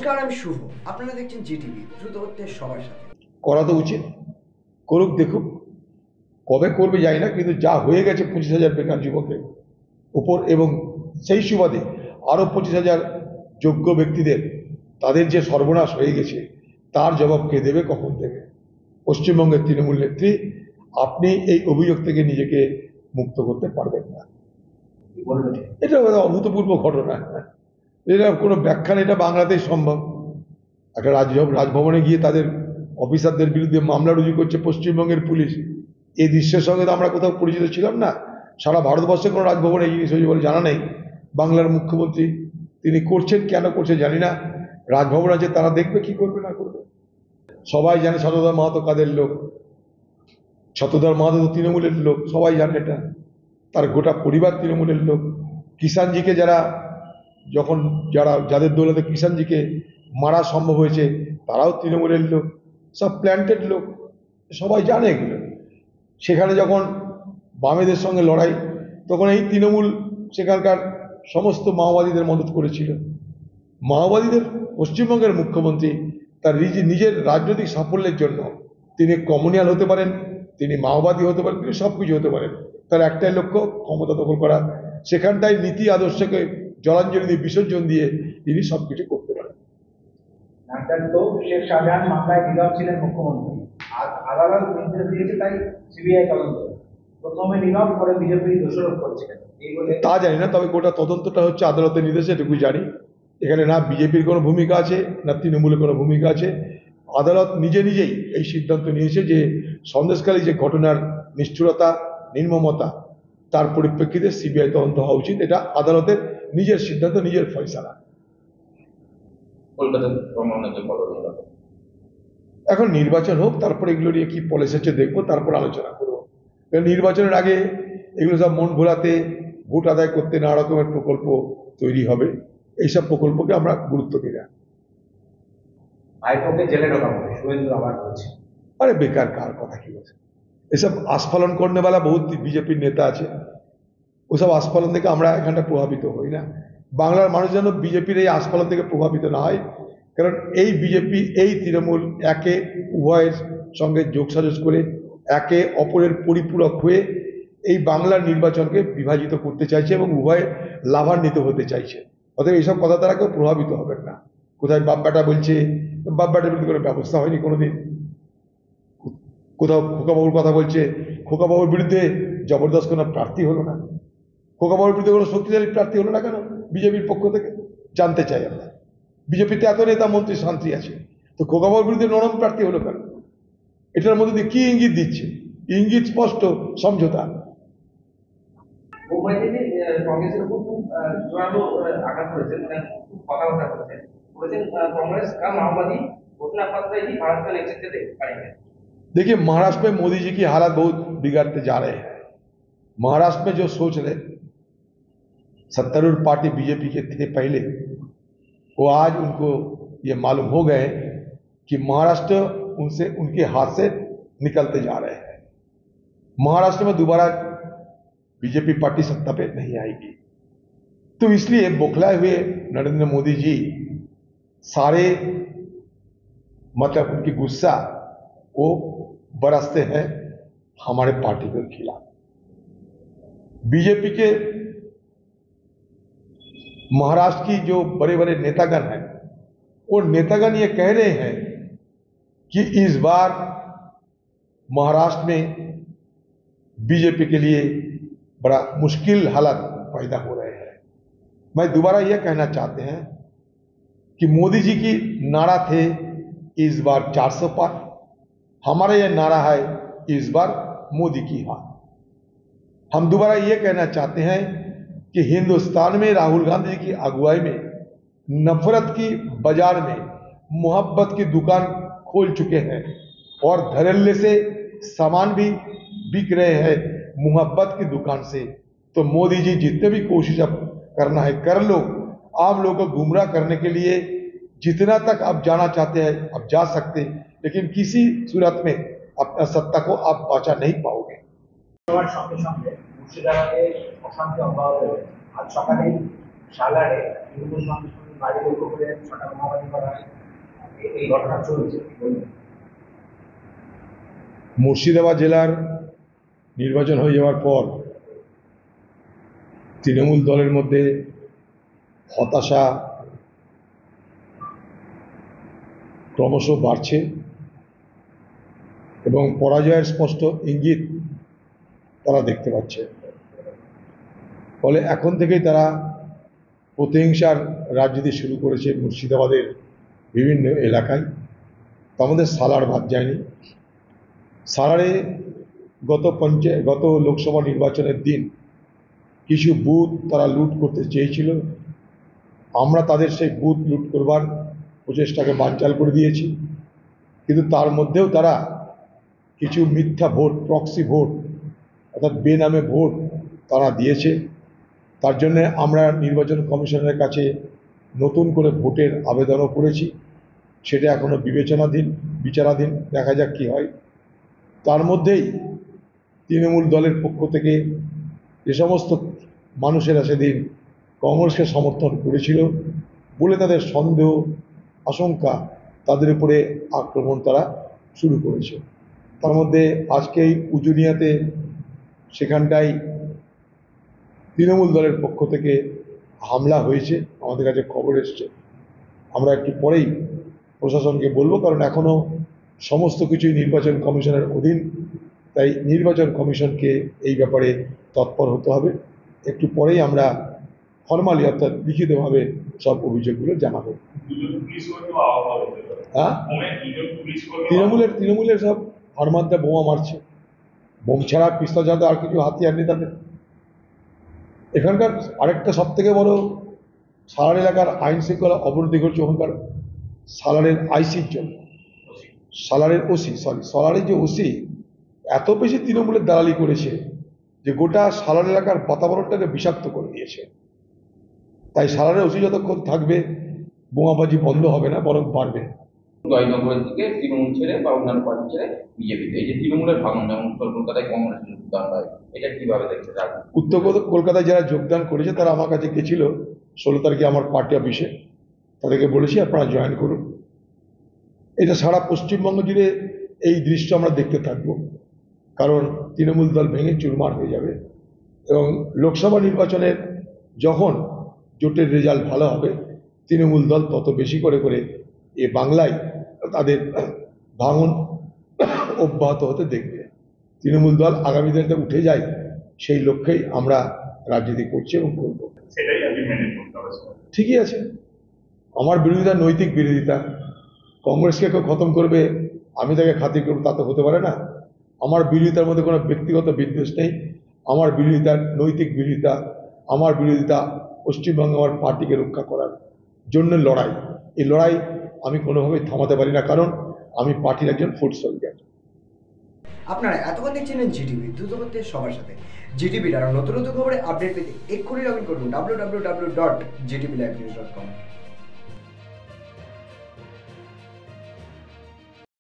নমস্কার, আমি শুভ। আপনারা দেখছেন জিটিভি, দ্রুত হচ্ছে সবার সাথে। করা তো উচিত, করুক, দেখুক, কবে করবে জানি না, কিন্তু যা হয়ে গেছে 25,000 বেকার যুবকের উপর, এবং সেই সুবাদে আরও 25,000 যোগ্য ব্যক্তিদের তাদের যে সর্বনাশ হয়ে গেছে তার জবাব কে দেবে, কখন দেবে? পশ্চিমবঙ্গের তৃণমূল নেত্রী, আপনি এই অভিযোগ থেকে নিজেকে মুক্ত করতে পারবেন না। এটা অভূতপূর্ব ঘটনা, এটা কোনো ব্যাখ্যা নেই। এটা বাংলাতেই সম্ভব। একটা রাজভবনে গিয়ে তাদের অফিসারদের বিরুদ্ধে মামলা রুজু করছে পশ্চিমবঙ্গের পুলিশ। এই দৃশ্যের সঙ্গে তো আমরা কোথাও পরিচিত ছিলাম না। সারা ভারতবর্ষে কোনো রাজভবনে এই জিনিস হয়েছে বলে জানা নেই। বাংলার মুখ্যমন্ত্রী তিনি করছেন, কেন করছে জানি না। রাজভবন আছে, তারা দেখবে কি করবে না করবে। সবাই জানে শতধর মাহাতো কাদের লোক। শতধর মাহাতো তো তৃণমূলের লোক, সবাই জানে এটা। তার গোটা পরিবার তৃণমূলের লোক। কিষাণজিকে যাদের দৌলতে কিষাণজিকে মারা সম্ভব হয়েছে তারাও তৃণমূলের লোক, সব প্ল্যান্টেড লোক, সবাই জানে এগুলো। সেখানে যখন বামেদের সঙ্গে লড়াই, তখন এই তৃণমূল সেখানকার সমস্ত মাওবাদীদের মদত করেছিল। মাওবাদীদের পশ্চিমবঙ্গের মুখ্যমন্ত্রী তার নিজের রাজনৈতিক সাফল্যের জন্য তিনি কমিউনিয়াল হতে পারেন, তিনি মাওবাদী হতে পারেন, তিনি সব কিছু হতে পারেন। তার একটাই লক্ষ্য ক্ষমতা দখল করা। সেখানটায় নীতি আদর্শকে জলাঞ্জলি দিয়ে, বিসর্জন দিয়ে তিনি সবকিছু করতে পারেন। শেখ শাহজাহান মামলায় নীরব ছিলেন মুখ্যমন্ত্রী, আদালত নির্দেশ দিয়েছে, তাই সিবিআই তদন্ত। প্রথমে নীরব, পরে বিজেপি দোষারোপ করছিলেন, তা জানি না, তবে গোটা তদন্তটা হচ্ছে আদালতের নির্দেশে, এটুকু জানি। এখানে না বিজেপির কোনো ভূমিকা আছে, না তৃণমূলের কোনো ভূমিকা আছে। আদালত নিজেই এই সিদ্ধান্ত নিয়েছে যে সন্দেশখালী যে ঘটনার নিষ্ঠুরতা, নির্মমতা, তার পরিপ্রেক্ষিতে সিবিআই তদন্ত হওয়া উচিত। এটা আদালতের নিজের সিদ্ধান্ত, নিজের ফয়সালা। এখন নির্বাচন হোক, তারপরে এগুলো নিয়ে কি পলিসি আছে দেখবো, তারপর আলোচনা করবো। নির্বাচনের আগে এগুলো সব মন ভোলাতে, ভোট আদায় করতে নানা রকমের প্রকল্প তৈরি হবে। এইসব প্রকল্পকে আমরা গুরুত্ব দিই না। আরে বেকার, কার কথা কি বলছে? এসব আস্ফালন করনেওয়ালা বহুত বিজেপির নেতা আছে, ওসব আস্ফালন থেকে আমরা এখানটা প্রভাবিত হই না। বাংলার মানুষ যেন বিজেপির এই আস্ফালন থেকে প্রভাবিত না হয়, কারণ এই বিজেপি, এই তৃণমূল একে উভয়ের সঙ্গে যোগসাজশ করে একে অপরের পরিপূরক হয়ে এই বাংলার নির্বাচনকে বিভাজিত করতে চাইছে এবং উভয়ে লাভান্বিত হতে চাইছে। অতএব এইসব কথা দ্বারা কেউ প্রভাবিত হবেন না। কোথায় বাপ বেটা বলছে, বাপ বেটার বিরুদ্ধে কোনো ব্যবস্থা হয়নি কোনোদিন। কোথাও খোকাবাবুর কথা বলছে, খোকাবাবুর বিরুদ্ধে জবরদস্ত কোনো প্রার্থী হলো না। খোকাবাবুর বিরুদ্ধে কোনো শক্তিশালী প্রার্থী হলো না কেন বিজেপির পক্ষ থেকে? জানতে চাই আমরা। বিজেপিতে এত নেতা মন্ত্রী শান্তি আছে, তো খোকাবাবুর বিরুদ্ধে নরম প্রার্থী হলো কেন? এটার মধ্যে দিয়ে কি ইঙ্গিত দিচ্ছে? ইঙ্গিত স্পষ্ট, সমঝোতা। কংগ্রেসের উপর খুব জোরালো আঘাত করেছেন, মানে খুব কথাবার্তা করেছেন, বলেছেন कांग्रेस का माओवादी घोषणा पत्र ही भारत का नेतृत्व दे पाएंगे। देखिए, महाराष्ट्र में मोदी जी की हालत बहुत बिगड़ते जा रहे हैं। महाराष्ट्र में जो सोच रहे सत्तारूढ़ पार्टी बीजेपी के थे पहले, वो आज उनको ये मालूम हो गए कि महाराष्ट्र उनके हाथ से निकलते जा रहे हैं। महाराष्ट्र में दोबारा बीजेपी पार्टी सत्ता पे नहीं आएगी। तो इसलिए बौखलाए हुए नरेंद्र मोदी जी सारे मतलब उनकी गुस्सा वो बरसते हैं हमारे पार्टी के खिलाफ। बीजेपी के महाराष्ट्र की जो बड़े बड़े नेतागण हैं, वो नेतागण ये कह रहे हैं कि इस बार महाराष्ट्र में बीजेपी के लिए बड़ा मुश्किल हालात पैदा हो रहे हैं। मैं दोबारा यह कहना चाहते हैं कि मोदी जी की नारा थे इस बार 400 पार, हमारा यह नारा है इस बार मोदी की हार। हम दोबारा यह कहना चाहते हैं कि हिंदुस्तान में राहुल गांधी की अगुवाई में नफरत की बाजार में मोहब्बत की दुकान खोल चुके हैं और धड़ल्ले से सामान भी बिक रहे हैं मोहब्बत की दुकान से। तो मोदी जी जितने भी कोशिश अब करना है कर लो। आप लोगों को गुमराह करने के लिए जितना तक आप जाना चाहते हैं आप जा सकते, लेकिन किसी सूरत में अपना सत्ता को आप बचा नहीं पाओगे। মুর্শিদাবাদে অশান্তি অব্যাহত রয়েছে। আজ সকালে সালারে হিন্দু বাড়ি লক্ষ্য করে 6টা বোমাবাজি করা হয়, এই ঘটনা চলছে। মুর্শিদাবাদ জেলার নির্বাচন হয়ে যাওয়ার পর তৃণমূল দলের মধ্যে হতাশা ক্রমশ বাড়ছে এবং পরাজয়ের স্পষ্ট ইঙ্গিত তারা দেখতে পাচ্ছে। ফলে এখন থেকেই তারা প্রতিহিংসার রাজনীতি শুরু করেছে মুর্শিদাবাদের বিভিন্ন এলাকায়। তার মধ্যে সালার বাদ যায়নি। সালারে গত লোকসভা নির্বাচনের দিন কিছু বুথ তারা লুট করতে চেয়েছিল। আমরা তাদের সেই বুথ লুট করবার প্রচেষ্টাকে বানচাল করে দিয়েছি, কিন্তু তার মধ্যেও তারা কিছু মিথ্যা ভোট, প্রক্সি ভোট অর্থাৎ বেনামে ভোট তারা দিয়েছে। তার জন্যে আমরা নির্বাচন কমিশনের কাছে নতুন করে ভোটের আবেদনও করেছি। সেটা এখনো বিচারাধীন, দেখা যাক কী হয়। তার মধ্যেই তৃণমূল দলের পক্ষ থেকে যে সমস্ত মানুষেরা সেদিন কংগ্রেসকে সমর্থন করেছিল বলে তাদের সন্দেহ, আশঙ্কা, তাদের উপরে আক্রমণ তারা শুরু করেছে। তার মধ্যে আজকেই উজুনিয়াতে সেখানটায় তৃণমূল দলের পক্ষ থেকে হামলা হয়েছে, আমাদের কাছে খবর এসছে। আমরা একটু পরেই প্রশাসনকে বলবো, কারণ এখনও সমস্ত কিছুই নির্বাচন কমিশনের অধীন, তাই নির্বাচন কমিশনকে এই ব্যাপারে তৎপর হতে হবে। একটু পরেই আমরা ফর্মালি অর্থাৎ লিখিতভাবে সব অভিযোগগুলো জানাবো। হ্যাঁ, তৃণমূলের সব হরমাদ্দা বোমা মারছে। বোম ছাড়া পিস্তল ছাড়া আর কিছু হাতিয়ার নেই তাদের। এখানকার আরেকটা সব থেকে বড়, সালার এলাকার আইন শৃঙ্খলা অবনতি ঘটছে ওখানকার সালারের আইসির জন্য। সালারের যে ওসি এত বেশি তৃণমূলের দালালি করেছে যে গোটা সালার এলাকার বাতাবরণটাকে বিষাক্ত করে দিয়েছে। তাই সালারের ওসি যতক্ষণ থাকবে বোমাবাজি বন্ধ হবে না, বরং বাড়বে। জয়নগরের দিকে তৃণমূল ছেড়ে বা অন্যান্য পার্টি ছেড়ে বিজেপিতে, এই যে তৃণমূলের ভাঙন, যেমন উত্তর কলকাতায় কংগ্রেস যোগদান হয়, এটা কিভাবে দেখছে? উত্তর কলকাতায় যারা যোগদান করেছে তারা আমার কাছে গেছিল 16 তারিখে আমার পার্টি অফিসে। তাদেরকে বলেছি আপনারা জয়েন করুন। এটা সারা পশ্চিমবঙ্গ জুড়ে এই দৃশ্য আমরা দেখতে থাকবো, কারণ তৃণমূল দল ভেঙে চুরমার হয়ে যাবে এবং লোকসভা নির্বাচনের যখন জোটের রেজাল্ট ভালো হবে তৃণমূল দল তত বেশি করে এ বাংলায় তাদের ভাঙন অব্যাহত হতে দেখবে। তৃণমূল দল আগামী দিনে উঠে যায় সেই লক্ষ্যেই আমরা রাজনীতি করছি এবং করব। ঠিকই আছে, আমার বিরোধিতা নৈতিক বিরোধিতা। কংগ্রেসকে কেউ খতম করবে, আমি তাকে খাতির করবো, তা তো হতে পারে না। আমার বিরোধিতার মধ্যে কোনো ব্যক্তিগত বিদ্বেষ নেই। আমার বিরোধিতা নৈতিক বিরোধিতা। আমার বিরোধিতা পশ্চিমবঙ্গে আমার পার্টিকে রক্ষা করার জন্য লড়াই। এই লড়াই আমি কোনোভাবেই থামাতে পারি না, কারণ আমি পার্টির একজন ফুড সোলজার। আপনারা এতক্ষণ দেখছিলেন জিটিভি, দ্রুত হচ্ছে সবার সাথে। জিটিভির আরও নতুন নতুন খবরে আপডেট পেতে এক্ষুনি লগ ইন করুন www.gtblivenews.com।